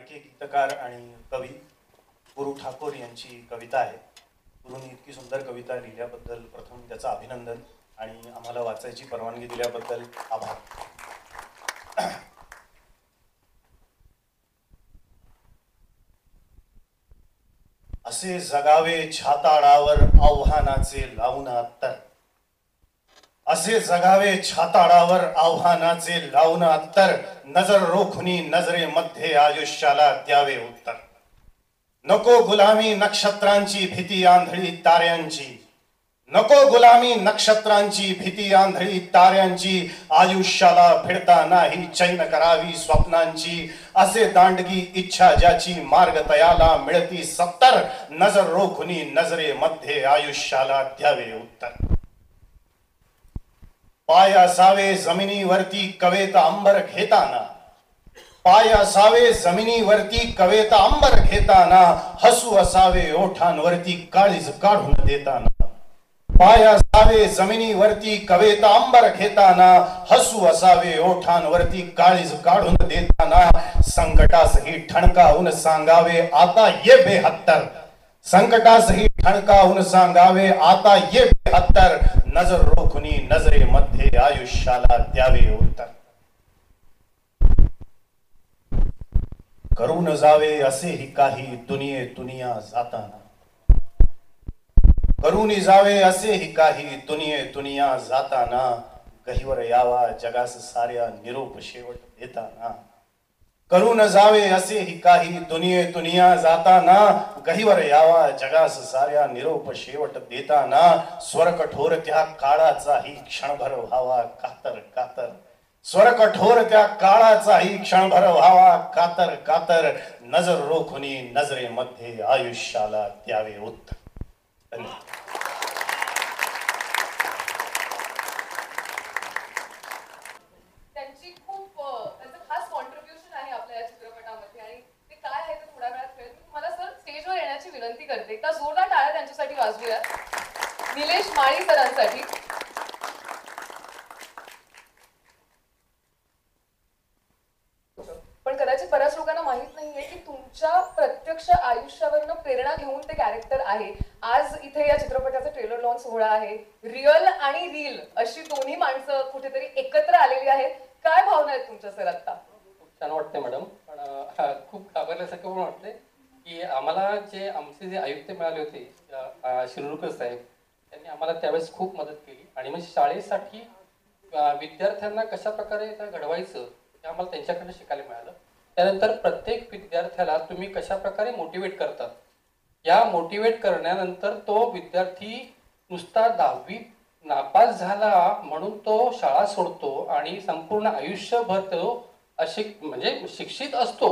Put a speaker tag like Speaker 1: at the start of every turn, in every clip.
Speaker 1: लाडके गीतकार आणि कवी गुरु ठाकूर यांची कविता आहे. गुरुंनी इतकी सुंदर कविता लिहिल्याबद्दल प्रथम त्याचं अभिनंदन आणि आम्हाला वाचायची परवानगी दिल्याबद्दल आभार. असे जगावे छाताडावर आव्हानाचे लावून अत्तर. असे जगावे छाताडावर आव्हानाचे लावून अत्तर. नजर रोखुनी नजरेमध्ये आयुष्याला द्यावे उत्तर. नको गुलामी नक्षत्रांची भीती आंधळी ताऱ्यांची. नको गुलामी नक्षत्रांची भीती आंधळी ताऱ्यांची. आयुष्याला भिडता नाही चैन करावी स्वप्नांची. असे दांडगी इच्छा ज्याची मार्ग तयाला मिळती सत्तर. नजर रोखुनी नजरेमध्ये आयुष्याला द्यावे उत्तर. पाय असावे जमिनीवरती कवेत अंबर घेताना. पाय असावे जमिनीवरती कवेत अंबर घेताना. हसू असावे ओठांवरती काळीज काढून देताना. पाय असावे जमिनीवरती कवेत अंबर घेताना. हसू असावे ओठांवरती काळीज काढून देताना. संकटासही ठणकावून सांगावे आता ये बेहत्तर. संकटासही ठणकावून सांगावे आता ये बेहत्तर. नजर रोखुनी नजरेमध्ये आयुष्याला द्यावे उत्तर. करून जावे असेही काही दुनिया जाताना. करून जावे असेही काही दुनिया जाताना. गहिवर यावा जगास साऱ्या निरोप शेवट देताना. करून जावे असेही काही दुनिया जाताना. गहिवर यावा जगास साऱ्या निरोप शेवट देताना. स्वर कठोर त्या काळाचाही क्षणभर व्हावा कातर कातर. स्वर कठोर त्या काळाचाही क्षणभर व्हावा कातर कातर. नजर रोखुनी नजरेमध्ये आयुष्याला द्यावे उत्तर. धन्यवाद.
Speaker 2: त्यांची खूप त्यांचं खास कॉन्ट्रीब्युशन आहे आपल्या या चित्रपटामध्ये आणि ते काय आहे ते थोड्या वेळात कळेल. मी तुम्हाला सर स्टेजवर येण्याची विनंती करते. एकदा जोरदार टाळ्या त्यांच्यासाठी वाजवूया. निलेश माळी सरांसाठी. पण कदाचित बऱ्याच लोकांना माहित नाहीये की तुमच्या प्रत्यक्ष आयुष्यावरनं प्रेरणा घेऊन ते कॅरेक्टर आहे. आज इथे या चित्रपटाचा ट्रेलर लॉन्च सोहळा आहे. रिअल आणि रील अशी दोन्ही माणसं कुठेतरी एकत्र आलेली आहेत. काय भावना आहेत तुमच्या सर आता?
Speaker 3: खूप छान वाटते मॅडम. पण खूप घाबरल्यासारखं पण वाटते की आम्हाला आमचे जे आयुक्त मिळाले होते शिरूरकर साहेब, त्यांनी आम्हाला त्यावेळेस खूप मदत केली. आणि म्हणजे शाळेसाठी विद्यार्थ्यांना कशा प्रकारे घडवायचं हे आम्हाला त्यांच्याकडनं शिकायला मिळालं. त्यानंतर प्रत्येक विद्यार्थ्याला तुम्ही कशा प्रकारे मोटिवेट करतात, या मोटिवेट करण्यानंतर तो विद्यार्थी नुसता 10वी नापास झाला म्हणून तो शाळा सोडतो आणि संपूर्ण आयुष्यभर तो म्हणजे शिक्षित असतो,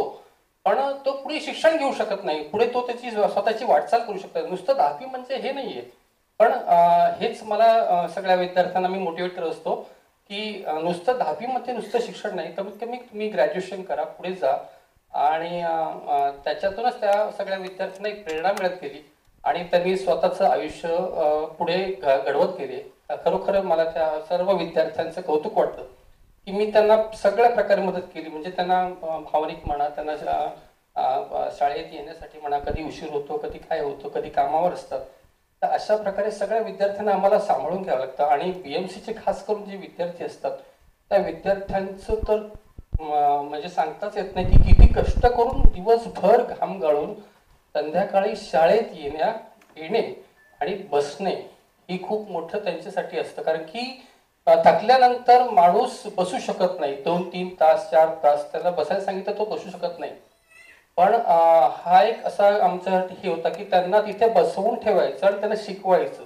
Speaker 3: पण तो पुढे शिक्षण घेऊ शकत नाही. पुढे तो त्याची स्वतःची वाटचाल करू शकतो. नुसतं 10वी म्हणजे हे नाहीये. पण हेच मला सगळ्या विद्यार्थ्यांना मी मोटिवेट करत असतो की नुसतं 10वी मध्ये नुसतं शिक्षण नाही, कमीत कमी तुम्ही ग्रॅज्युएशन करा, पुढे जा. आणि त्याच्यातूनच त्या सगळ्या विद्यार्थ्यांना एक प्रेरणा मिळत गेली आणि त्यांनी स्वतःचं आयुष्य पुढे घडवत गेले. खरोखर मला त्या सर्व विद्यार्थ्यांचं कौतुक वाटतं की मी त्यांना सगळ्या प्रकारे मदत केली. म्हणजे त्यांना भावनिक म्हणा, त्यांना शाळेत येण्यासाठी म्हणा, कधी उशीर होतो, कधी काय होतं, कधी कामावर असतात. तर अशा प्रकारे सगळ्या विद्यार्थ्यांना आम्हाला सांभाळून घ्यावं लागतं. आणि BMCचे खास करून जे विद्यार्थी असतात त्या विद्यार्थ्यांचं तर म्हणजे सांगताच येत नाही की किती कष्ट करून दिवसभर घाम गाळून संध्याकाळी शाळेत येणे आणि बसणे ही खूप मोठं त्यांच्यासाठी असतं. कारण की थकल्यानंतर माणूस बसू शकत नाही. 2-3 तास 4 तास त्याला बसायला सांगितलं तो बसू शकत नाही. पण हा एक असा आमच्यासाठी हे होता की त्यांना तिथे बसवून ठेवायचं आणि त्यांना शिकवायचं.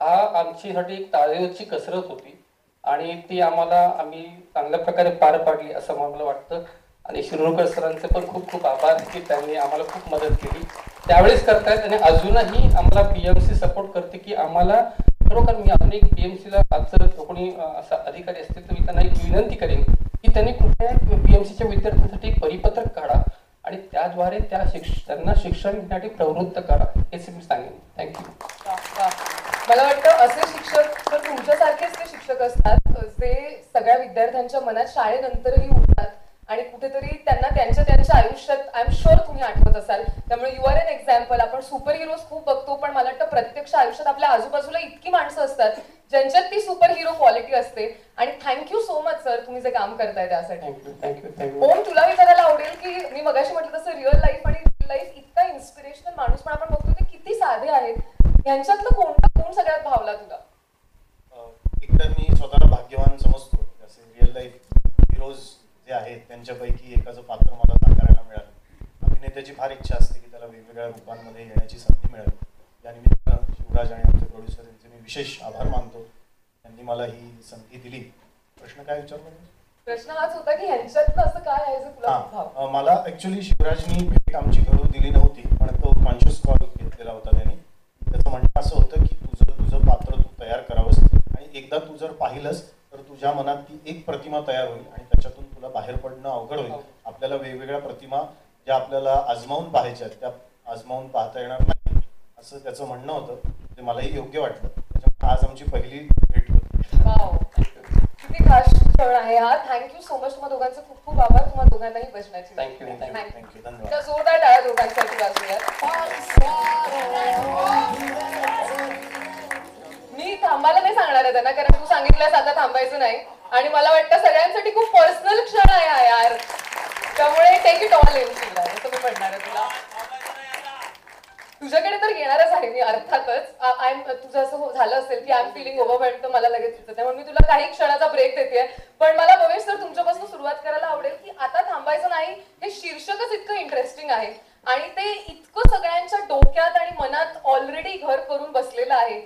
Speaker 3: हा आमच्यासाठी एक तारेवरची कसरत होती आणि ती आम्ही चांगल्या प्रकारे पार पाडली असं मला वाटतं. आणि शिरूरकर सरांचे पण खूप खूप आभार की त्यांनी आम्हाला खूप मदत केली त्यावेळेस करतायत आणि अजूनही आम्हाला BMC सपोर्ट करते की आम्हाला खरोखर मी अजून एक BMCला जर कोणी असा अधिकारी असतील तर मी त्यांना एक विनंती करेन की त्यांनी कृपया BMCच्या विद्यार्थ्यांसाठी परिपत्रक काढा आणि त्याद्वारे त्यांना शिक्षण घेण्यासाठी प्रवृत्त करा, हेच मी सांगेन. थँक्यू.
Speaker 2: मला वाटतं असे शिक्षक तर तुमच्यासारखेच ते शिक्षक असतात जे सगळ्या विद्यार्थ्यांच्या मनात शाळेनंतरही उरतात आणि कुठेतरी त्यांना त्यांच्या आयुष्यात आय एम शुअर तुम्ही आठवत असाल. त्यामुळे यू आर एन एक्झाम्पल. आपण सुपर हिरोज खूप बघतो, पण मला वाटतं प्रत्यक्ष आयुष्यात आपल्या आजूबाजूला इतकी माणसं असतात ज्यांच्यात ती सुपर हिरो क्वालिटी असते. आणि थँक्यू सो मच सर, तुम्ही जे काम करताय त्यासाठी. ओम, तुला विचारायला आवडेल की मी मगाशी म्हटलं तसं रिअल लाईफ आणि रिअल लाईफ इतका इन्स्पिरेशनल माणूस पण आपण बघतो ते किती साधे आहेत, ह्यांच्यातलं कोणता गुण सगळ्यात भावला तुला?
Speaker 1: एकतर मी स्वतःला भाग्यवान समजतो. असे रिअल लाईफ हिरोज जे आहेत त्यांच्यापैकी एकाचं पात्र मला साकारायला मिळालं. अभिनेत्याची फार इच्छा असते की त्याला वेगवेगळ्या रूपांमध्ये येण्याची संधी मिळाली. या निमित्तानं शिवराज आणि आमचे प्रोड्युसर यांचे मी विशेष आभार मानतो. त्यांनी मला ही संधी दिली. प्रश्न काय विचारला? प्रश्न
Speaker 2: हाच होता की ह्यांच्यातलं असं काय आहे जे तुला?
Speaker 1: मला ऍक्च्युली शिवराजनी भेट आमची घडवून दिली नव्हती, पण तो कॉन्शियस कॉल घेतलेला होता त्यांनी. त्याचं म्हणणं असं होतं की तुझं पात्र तू तयार करावंस आणि एकदा तू जर पाहिलंस तर तुझ्या मनात ती एक प्रतिमा तयार होईल आणि त्याच्यातून तुला बाहेर पडणं अवघड होईल. आपल्याला वेगवेगळ्या प्रतिमा ज्या आपल्याला आजमावून पाहायच्या त्या आजमावून पाहता येणार नाही, असं त्याचं म्हणणं होतं. ते मलाही योग्य वाटलं. त्याच्यामुळे आज आमची पहिली भेट होती.
Speaker 2: किती खास क्षण आहे हा. Thank you so much. तुम्हा दोघांचे खूप खूप आभार. तुम्हा दोघांनाही बसण्याची.
Speaker 3: थँक्यू.
Speaker 1: धन्यवाद.
Speaker 2: जोरदार टाळ्या दोघांसाठी वाजूयात. मी थांबायला नाही सांगणार आहे त्यांना, कारण तू सांगितलंस आता थांबायचं नाही. आणि मला वाटतं सगळ्यांसाठी खूप पर्सनल क्षण आहे हा यार, त्यामुळे take it all in Shivraj, असं मी म्हणणार आहे तुला. तुझ्याकडे तर येणारच आहे मी अर्थातच. तुझं असं झालं असेल की आय एम फिलिंग ओव्हरवेल्ड, तर मला लगेच सुचतं. त्यामुळे मी तुला काही क्षणाचा ब्रेक देते. पण मला भवेश सर तुमच्यापासून सुरुवात करायला आवडेल की आता थांबायचं नाही हे शीर्षकच इतकं इंटरेस्टिंग आहे आणि ते इतकं सगळ्यांच्या डोक्यात आणि मनात ऑलरेडी घर करून बसलेलं आहे.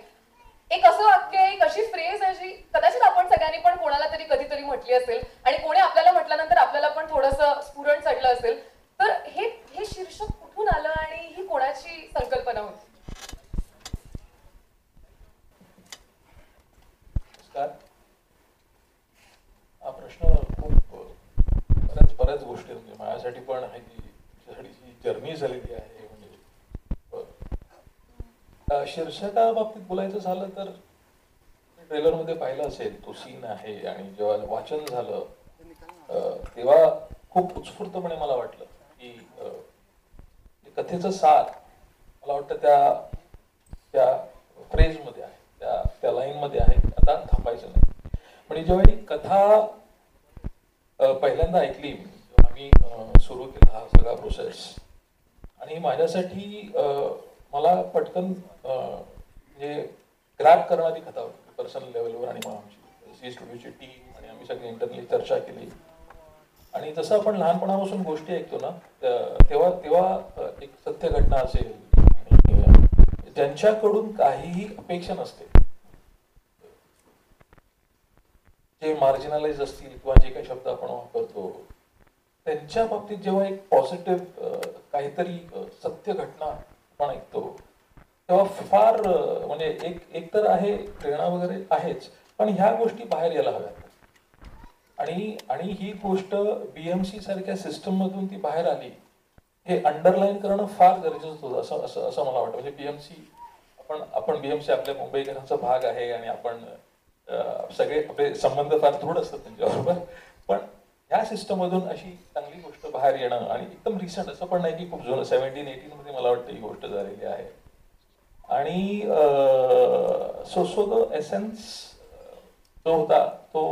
Speaker 2: एक असं वाक्य आहे, एक अशी फ्रेज आहे जी कदाचित आपण सगळ्यांनी पण कोणाला तरी कधीतरी म्हटली असेल आणि कोणी आपल्याला म्हटल्यानंतर आपल्याला पण थोडंसं स्फुरण चढलं असेल. तर हे शीर्षक कुठून आलं आणि ही कोणाची संकल्पना होती?
Speaker 4: हा प्रश्न खूप बऱ्याच गोष्टी म्हणजे माझ्यासाठी पण आहे की तुझ्यासाठी जी जर्नी झालेली आहे. म्हणजे शीर्षकाबाबतीत बोलायचं झालं तर ट्रेलरमध्ये पाहिलं असेल तो सीन आहे आणि जेव्हा वाचन झालं तेव्हा खूप उत्स्फूर्तपणे मला वाटलं की कथेचं सार मला वाटतं त्या फ्रेजमध्ये आहे, त्या लाईनमध्ये आहे, आता थांबायचं नाही. म्हणजे जेव्हा ही कथा पहिल्यांदा ऐकली, आम्ही सुरू केला हा सगळा प्रोसेस, आणि माझ्यासाठी मला पटकन म्हणजे ग्रॅब करणारी कथा होती पर्सनल लेवलवर. आणि मग आमची सी स्टुडिओची टीम आणि आम्ही सगळी इंटरनली चर्चा केली. आणि जसं आपण लहानपणापासून गोष्टी ऐकतो ना, तेव्हा एक सत्य घटना असेल आणि ज्यांच्याकडून काहीही अपेक्षा नसते, जे मार्जिनलाइज असतील किंवा जे काही शब्द आपण वापरतो त्यांच्या बाबतीत जेव्हा एक पॉझिटिव्ह काहीतरी सत्य घटना आपण ऐकतो तेव्हा फार म्हणजे एक तर आहे प्रेरणा वगैरे आहेच, पण ह्या गोष्टी बाहेर यायला हव्यात. आणि ही गोष्ट BMC सारख्या सिस्टम मधून ती बाहेर आली हे अंडरलाईन करणं फार गरजेचं होतं असं मला वाटतं. म्हणजे BMC आपण BMC आपल्या मुंबईकरांचा भाग आहे आणि आपण सगळे आपले संबंध फार दृढ असतात त्यांच्याबरोबर, पण ह्या सिस्टम मधून अशी चांगली गोष्ट बाहेर येणं आणि एकदम रिसेंट असं पण नाही की खूप जुनं 17-18 मध्ये मला वाटतं ही गोष्ट झालेली आहे. आणि सो द एसेन्स जो होता तो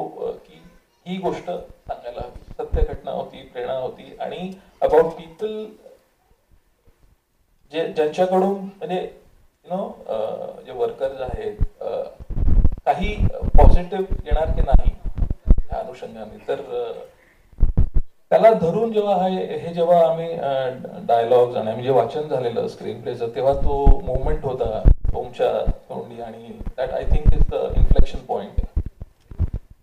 Speaker 4: की ही गोष्ट सांगायला हवी, सत्य घटना होती, प्रेरणा होती आणि अबाउट पीपल ज्यांच्याकडून म्हणजे जे वर्कर्स आहेत काही पॉझिटिव्ह येणार की नाही ह्या अनुषंगाने, तर त्याला धरून जेव्हा आम्ही डायलॉग्स आणि आम्ही जे वाचन झालेलं स्क्रीन प्लेचं तेव्हा तो मुवमेंट होता ओमच्या तोंडी आणि that I think is the inflection point.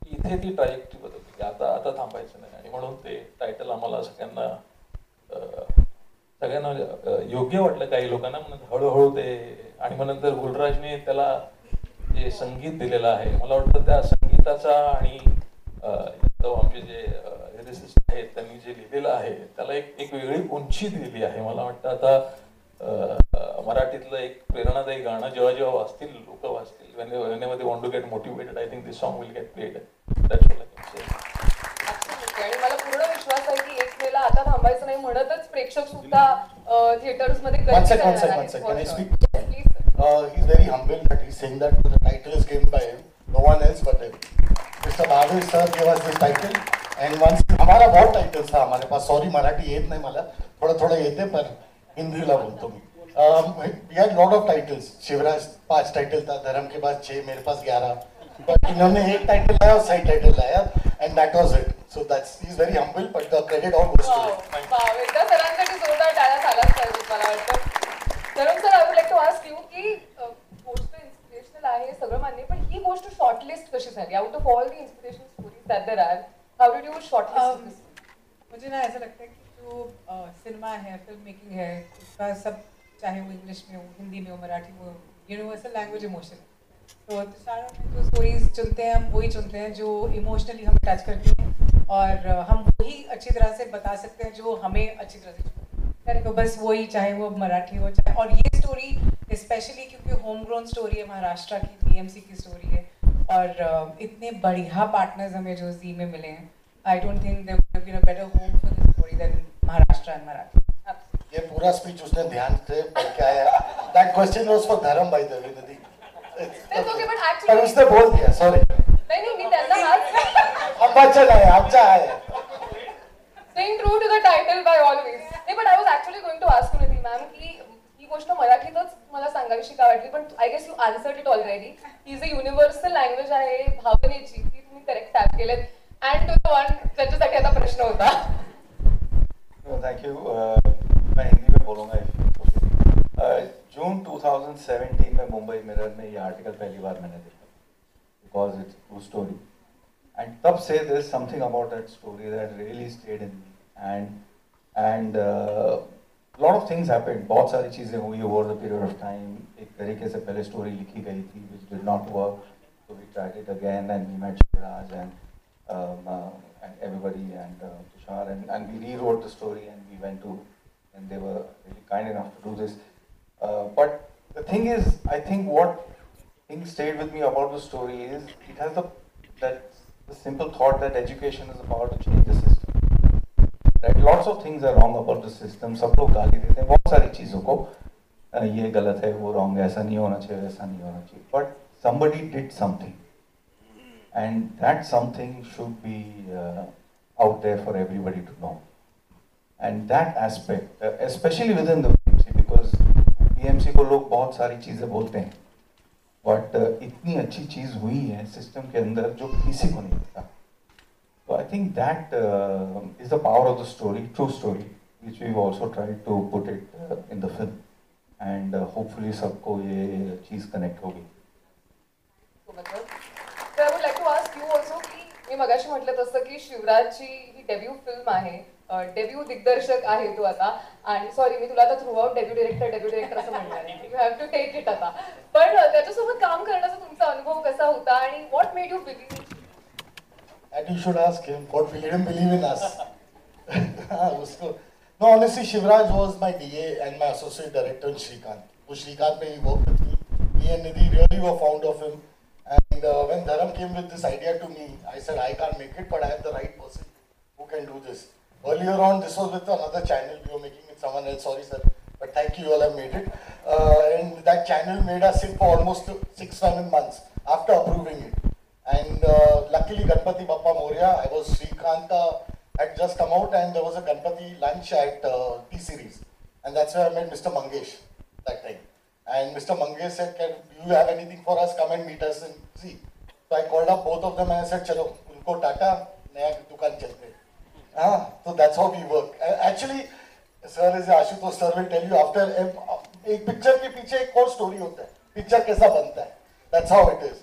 Speaker 4: इथे ती ट्रॅजेक्टरी बदलली की आता थांबायचं नाही. आणि म्हणून ते टायटल आम्हाला सगळ्यांना योग्य वाटलं काही लोकांना, म्हणून हळूहळू ते. आणि मग नंतर गुलराजने त्याला जे संगीत दिलेलं आहे, मला वाटतं त्या संगीताचा आणि आमचे जे लिरिसिस्ट आहेत त्यांनी जे लिहिलेलं आहे त्याला एक वेगळी उंची दिलेली आहे. मला वाटतं आता मराठीतलं एक प्रेरणादायी गाणं जेव्हा वाचतील लोक वाचतील, when they want to get motivated, I think this song will get played. That's all I can say.
Speaker 2: आणि मला पूर्ण विश्वास आहे की म्हणतच प्रेक्षक सुद्धा थिएटर्स मध्ये
Speaker 1: One sec, one sec. Can I speak?
Speaker 2: Please.
Speaker 1: He's very humble that he's saying that the title is given by him, no one else but him. Mr. Bhavesh sir gave us this title, and once हमारा बहुत titles था हमारे pass. Sorry Marathi येत नाही मला, थोडं थोडं येते पर हिंदीला बोलतो मी. We had lot of titles. Shivraj 5 title था, धर्म के पास 6, मेरे पास 11. But इन्होंने एक टाइटल लाया और सही टाइटल लाया, and that was it. So he's very humble, but the credit all goes to him.
Speaker 2: Wow, एकदा सरांसाठी जोरदार टाळ्या झाल्याच पाहिजेत मला वाटतं. Dharma sir, I would like to ask you की गोष्ट इन्स्पिरेशनल आहे सगळं मान्य, पण ही गोष्ट शॉर्टलिस्ट कशी झाली? Out of all the inspirational stories that there are, how did you shortlist this?
Speaker 5: मुझे ना ऐसा लगता है कि जो सिनेमा है, फिल्म मेकिंग है, उसका सब, चाहे वो इंग्लिश में हो, हिंदी में हो, मराठी में हो, यूनिवर्सल लैंग्वेज इमोशन है. तो तुषार में जो स्टोरीज चुनते हैं हम वही चुनते हैं जो इमोशनली हमें टच करती हैं, और हम वही अच्छी तरह से बता सकते हैं जो हमें अच्छी तरह से छूते हैं. तो बस वही, चाहे वो मराठी हो चाहे, और ये स्टोरी स्पेशली क्योंकि होम ग्रोन स्टोरी है, महाराष्ट्र की बीएमसी की स्टोरी है, और इतने बढ़िया पार्टनर्स हमें जो जी में मिले हैं. I don't think there would been a better home for this story than Maharashtra and Marathi.
Speaker 1: ये पूरा स्पीच उसने ध्यान से पढ़ के आया. That question was for धर्म by the way, Nidhi.
Speaker 2: That's okay, but actually
Speaker 1: पर उसने बोल दिया, सॉरी.
Speaker 2: नहीं, मी त्यांना हाच
Speaker 1: हम बच्चा नाही, आमचा आहे.
Speaker 2: Staying true to the title by always. नाही, but I was actually going to ask you, Nidhi ma'am, की ही गोष्ट मराठीतच मला सांगावीशी का वाटली, पण I guess you answered it already. ही जी युनिव्हर्सल लँग्वेज आहे भावनेची, ती तुम्ही करेक्ट टॅप केलेत. अँड टू द वन ज्याच्यासाठी आता प्रश्न होता.
Speaker 6: Thank you. मैं हिंदी में बोलूँगा. जून 2017 में मुंबई मिरर में ये आर्टिकल पहली बार मैंने देखा, because it's true story, and तब से there is something about that story that really stayed in me, and lot of things happened. बहुत सारी चीज़ें हुई over the period of time. एक तरीके से पहले स्टोरी लिखी गई थी which did not work, so we tried it again, and we met Shivraj and everybody, and Tushar, and we rewrote the story, and we went to, and they were really kind enough to do this. But the thing is, I think what thing stayed with me about the story is it has the simple thought that education is about to change the system. Right? Lots of things are wrong about the system. सब लोग गाली देते हैं बहुत सारी चीज़ों को, ये गलत है, वो wrong है, ऐसा नहीं होना चाहिए, वैसा नहीं होना चाहिए. But somebody did something, and that something should be out there for everybody to know. And that aspect, especially within the BMC, because BMC को लोग बहुत सारी चीज़ें बोलते हैं, बट इतनी अच्छी चीज़ हुई है सिस्टम के अंदर जो किसी को नहीं पता. So I think that is the power of the story, true story, which we've also tried to put it in the film, and hopefully सबको ये चीज़ कनेक्ट होगी.
Speaker 2: तर I would like to ask you also की मी मगाशी म्हटलं तसं की शिवराजची ही डेब्यू फिल्म आहे, डेब्यू दिग्दर्शक आहे तू आता, आणि सॉरी मी तुला आता थ्रू आउट डेब्यू डिरेक्टर असं म्हणणार आहे, you have to take it आता. पण त्याच्यासोबत काम करण्याचा तुमचा अनुभव कसा होता, आणि what made you believe in?
Speaker 1: And you should ask him what made him believe in us. No, honestly, Shivraj was my DA and my associate director in Shrikant. So Shrikant, he worked with me. Me and Nidhi really were fond of him. And when Dharam came with this idea to me, I said, I can't make it, but I have the right person who can do this. Earlier on, this was with another channel. We were making with someone else. Sorry, sir. But thank you, you all have made it. And that channel made us sit for almost 6-7 months after approving it. And luckily, Ganpati Bappa Moria, I was Shrikanta had just come out, and there was a Ganpati lunch at T-Series. And that's where I met Mr. Mangesh that time. And Mr. Mangesh said, do you have anything for us? Come and meet us and see. So I called up both of them and I said, chalo, unko tata, naya dukaan chalte. So that's how we work. Actually, sir, as Ashutosh sir will tell you, after a picture के पीछे एक और story होता है. Picture कैसा बनता है? That's how it is.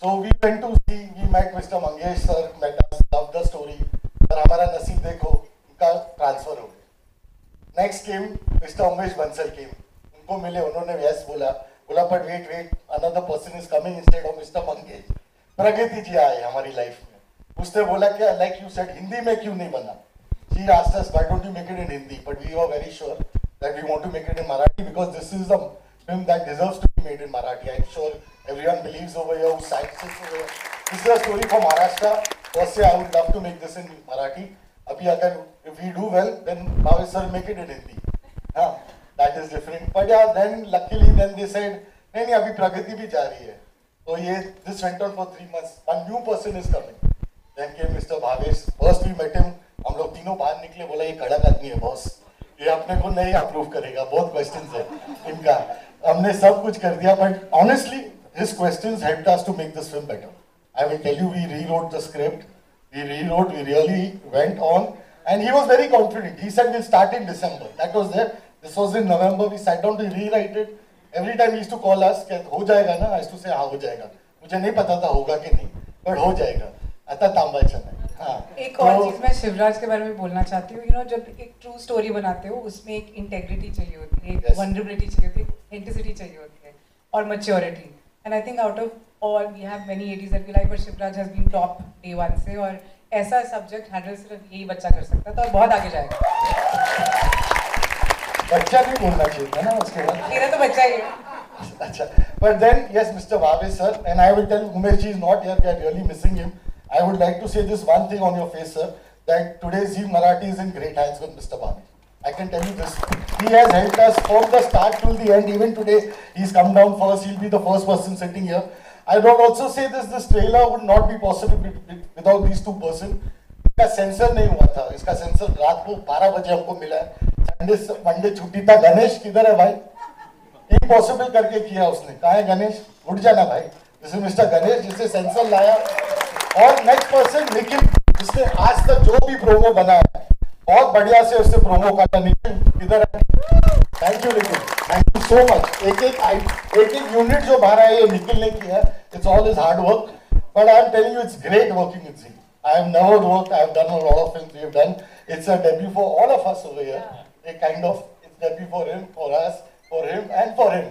Speaker 1: So we went to see, we met Mr. Mangesh sir, met us, loved the story. पर हमारा नसीब देखो, उनका ट्रांसफर हो गया. Next came Mr. Umesh Bansal came. उनको मिले, उन्होंने yes बोला, but wait, another person is coming instead of Mr. Mangesh. प्रगति जी आए हमारी लाइफ में. उसने बोला कि like you said, हिंदी में क्यों नहीं बना? She asked us, why don't you make it in Hindi? But we were very sure that we want to make it in Marathi because this is a film that deserves to be made in Marathi. I'm sure everyone believes over here who cites this over here. This is a story from Maharashtra. First, I would love to make this in Marathi. अभी अगर
Speaker 7: if we do well, then Bhavesh sir make it in Hindi. That is different. But yeah, then luckily then they said, नहीं अभी प्रगति भी जा रही है. So ये this went on for 3 months. One new person is coming. Then came Mr. Bhavesh. First we met him. हम लोग तीनों बाहर निकले, बोला ये कड़क आदमी है बॉस. ये अपने को नहीं अप्रूव करेगा. बहुत questions है इनका. हमने सब कुछ कर दिया, but honestly his questions helped us to make this film better. I will tell you, we rewrote the script. We really went on, and he was very confident. He said we'll start in December. That was there. This was in November. We sat down to rewrite it. Every time he used to call us, कि हो जाएगा ना? I used to say हाँ हो जाएगा. मुझे नहीं पता था होगा कि नहीं, but हो जाएगा. आता तांबाचा नहीं. हाँ.
Speaker 5: एक और चीज मैं शिवराज के बारे में बोलना चाहती हूँ. जब एक ट्रू स्टोरी बनाते हो, उसमें एक इंटेग्रिटी चाहिए होती है, एक वनरेबिलिटी चाहिए होती है, ऑथेंटिसिटी चाहिए होती है, और maturity. And I think out of all, we have many 80s that we like, but Shivraj has been top day one से, और ऐसा सब्जेक्ट हैंडल सिर्फ यही बच्चा कर सकता था और बहुत आगे जाएगा.
Speaker 7: बच्चा भी बोलना चाहिए था ना उसके बाद.
Speaker 5: मेरा तो बच्चा ही है.
Speaker 7: अच्छा. But then yes, Mr. Bhavesh sir, and I will tell you, Umesh ji is not here. We are really missing him. I would like to say this one thing on your face, sir, that today's Zee Marathi is in great hands with Mr. Bhavesh. I can tell you this. He has helped us from the start till the end. Even today, he's come down first. He'll be the first person sitting here. I would also say this trailer would not be possible without these two persons. इसका sensor नहीं हुआ था. इसका sensor रात को 12 बजे हमको मिला है. संडे मंडे छुट्टी था. गणेश किधर है भाई? इम्पॉसिबल करके किया उसने. कहाँ है गणेश? उठ जाना भाई. दिस इज मिस्टर गणेश जिसने सेंसर लाया. और नेक्स्ट पर्सन निखिल, जिसने आज तक जो भी प्रोमो बनाया बहुत बढ़िया से उससे प्रोमो करता. निखिल इधर है. Thank you Nikhil, thank you so much. एक एक यूनिट जो बाहर है ये निखिल ने किया. It's all is hard work, but I am telling you it's great working with Zee. I have never worked. I have done a lot of films we have done. It's a debut for all of us over here. A kind of it's debut for him, for us, for him, and for him.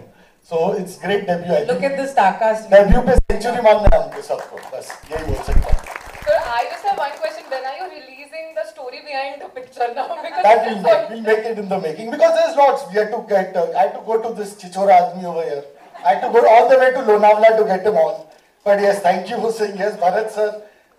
Speaker 7: So it's great debut.
Speaker 5: Look at the star cast.
Speaker 7: Debut पे century मारना है हमको सबको. बस यही बोल सकता हूँ.
Speaker 2: So I just have one question. When are you releasing the story behind the picture now? Because
Speaker 7: That we'll make it in the making, because there's lots. We had to get. I had to go to this Chichora Admi over here. I had to go all the way to Lonavala to get him on. But yes, thank you for saying yes, Bharat sir.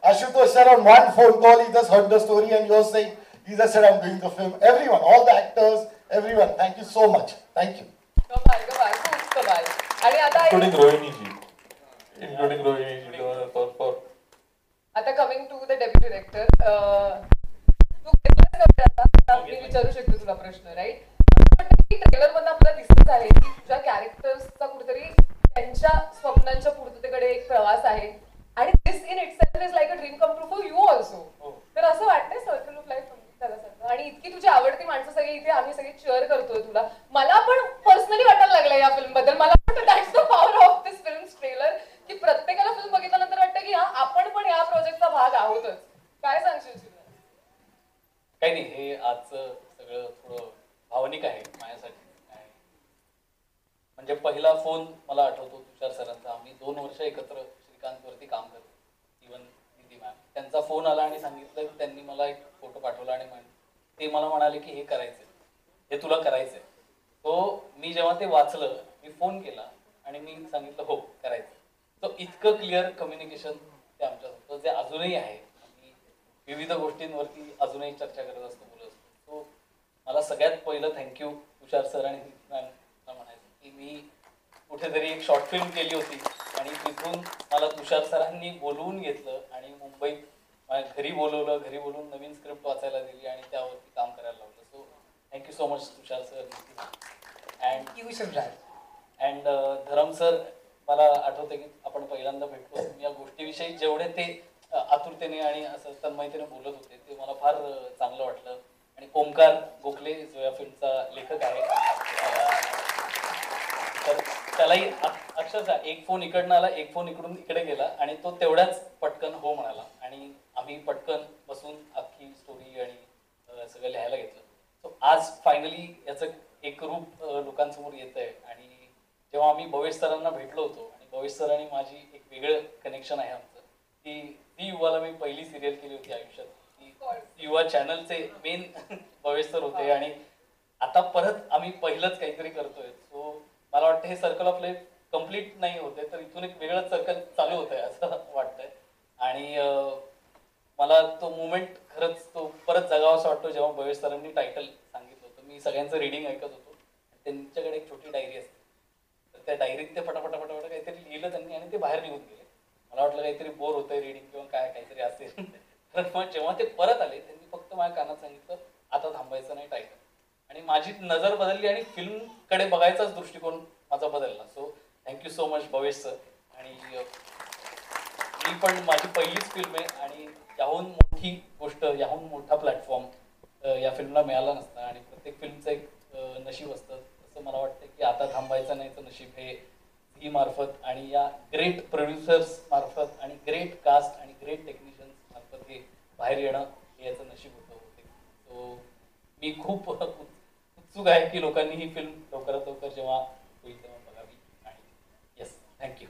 Speaker 7: Ashutosh sir, on one phone call, he just heard the story and you're saying, he just said, I'm doing the film. Everyone, all the actors, everyone, thank you so much. Thank you.
Speaker 2: कमाल खूप कमाल. आणि आता
Speaker 4: including Rohini ji for
Speaker 2: आता coming to the debut director. तू आता मी विचारू शकते तुला प्रश्न, राईट? मला वाटतं की ट्रेलर मधून आपल्याला दिसत आहे की तुझ्या कॅरेक्टर्सचा कुठेतरी त्यांच्या स्वप्नांच्या पूर्ततेकडे एक प्रवास आहे. आणि this in itself is like a dream come true for you also. तर असं वाटतंय सर्कल ऑफ लाईफ झाल्यासारखं. आणि इतकी तुझी आवडती माणसं सगळी इथे आम्ही सगळे चेअर करतोय तुला. मला पण पर्सनली वाटायला लागलं या फिल्म बद्दल. मला वाटतं that's the power of this film trailer, की प्रत्येकाला फिल्म बघितल्यानंतर वाटतं की हा आपण पण या प्रोजेक्टचा भाग आहोतच. काय सांगशील?
Speaker 8: काही नाही, हे आजचं सगळं थोडं भावनिक आहे माझ्यासाठी. म्हणजे पहिला फोन मला आठवतो तुषार सरांचा. आम्ही 2 वर्ष एकत्र श्रीकांतवरती काम करतो, इवन निधी मॅम. त्यांचा फोन आला आणि सांगितलं, त्यांनी मला एक फोटो पाठवला आणि ते मला म्हणाले की हे करायचंय, हे तुला करायचंय. तो मी जेव्हा ते वाचलं, मी फोन केला आणि मी सांगितलं हो करायचं. तो इतकं क्लिअर कम्युनिकेशन ते आमच्यासोबत जे अजूनही आहे. आम्ही विविध गोष्टींवरती अजूनही चर्चा करत असतो, बोलत असतो. तो मला सगळ्यात पहिलं थँक्यू तुषार सर आणि मॅमला म्हणायचं की मी कुठेतरी एक शॉर्ट फिल्म केली होती आणि तिथून मला तुषार सरांनी बोलवून घेतलं आणि मुंबईत माझ्या घरी बोलवलं. घरी बोलवून नवीन स्क्रिप्ट वाचायला दिली आणि त्यावरती काम करायला लावलं. So thank you so much Tushar sir and
Speaker 5: you Shivraj.
Speaker 8: And Dharam sir, मला आठवतं की आपण पहिल्यांदा भेटलो. या गोष्टीविषयी जेवढे ते आतुरतेने आणि असं तन्मयतेने बोलत होते ते मला फार चांगलं वाटलं. आणि ओमकार गोखले जो या फिल्मचा लेखक आहे, तर त्यालाही अक्षरशः एक फोन इकडनं आला, एक फोन इकडून इकडे गेला आणि तो तेवढ्याच पटकन हो म्हणाला. आणि आम्ही पटकन बसून अख्खी स्टोरी आणि सगळं लिहायला घेतलं. सो आज फायनली याचं एक रूप लोकांसमोर येत आहे. आणि जेव्हा आम्ही भवेश सरांना भेटलो होतो, आणि भवेश सरांनी माझी एक वेगळं कनेक्शन आहे आमचं. ती युवाला मी पहिली सिरियल केली होती आयुष्यात. ती युवा चॅनलचे मेन भवेश सर होते आणि आता परत आम्ही पहिलंच काहीतरी करतोय. सो मला वाटतं हे सर्कल ऑफ लाईफ कम्प्लीट नाही होते, तर इथून एक वेगळंच सर्कल चालू होत आहे असं वाटतंय. आणि मला तो मुमेंट खरंच तो परत जगावासा वाटतो जेव्हा भवेश सरांनी टायटल सांगितलं होतं. मी सगळ्यांचं रिडिंग ऐकत होतो. त्यांच्याकडे एक छोटी डायरी असते, तर त्या डायरीत ते फटाफट काहीतरी लिहिलं त्यांनी आणि ते बाहेर निघून गेले. मला वाटलं काहीतरी बोर होतंय रिडिंग किंवा काय काहीतरी असेल. तर मग जेव्हा ते परत आले त्यांनी फक्त माझ्या कानात सांगितलं आता थांबायचं नाही टायटल. आणि माझी नजर बदलली आणि फिल्मकडे बघायचाच दृष्टिकोन माझा बदलला. So thank you so much Bhavesh sir. आणि ही पण माझी पहिलीच फिल्म आहे आणि याहून मोठी गोष्ट, याहून मोठा प्लॅटफॉर्म या फिल्मला मिळाला नसता. आणि प्रत्येक फिल्मचं एक नशीब असतं. असं मला वाटतं की आता थांबायचं नाही तर नशीब हे झी मार्फत आणि या ग्रेट प्रोड्युसर्स मार्फत आणि ग्रेट कास्ट आणि ग्रेट टेक्निशियन्स मार्फत हे बाहेर येणं हे याचं नशीब होतं. सो मी खूप उत्सुक आहे की लोकांनी ही फिल्म लवकरात लवकर जेव्हा होईल तेव्हा बघावी. आणि yes, thank you.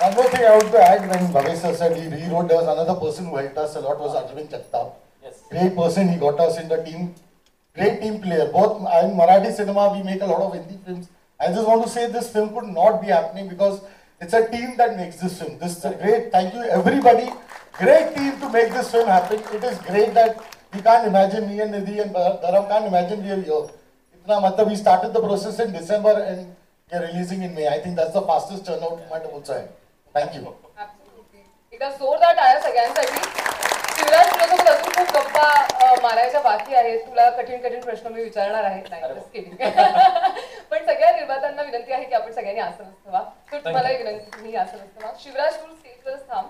Speaker 7: One more thing I want to add, when Bhavesh sir said he rewrote, there was another person who helped us a lot, was Arvind Jagtap.
Speaker 8: Yes.
Speaker 7: Great person, he got us in the team. Great team player. Both in Marathi cinema, we make a lot of Hindi films. I just want to say this film could not be happening because it's a team that makes this film. This is a great, thank you everybody. Great team to make this film happen. It is great that we can't imagine, me and Nidhi and Dharam can't imagine we are here. Itna matlab, we started the process in December and we are releasing in May. I think that's the fastest turnout we might have also had. Thank you.
Speaker 2: Absolutely. एकदा जोरदार टाळ्या सगळ्यांसाठी. शिवराज, तुझ्यासोबत अजून खूप गप्पा मारायच्या बाकी आहेत. तुला कठीण कठीण प्रश्न मी विचारणार आहे. पण सगळ्या निर्मात्यांना विनंती आहे की आपण सगळ्यांनी आसन असावा. तर तुम्हाला विनंती, तुम्ही आसन असावा. शिवराज, तू स्टेजवर थांब.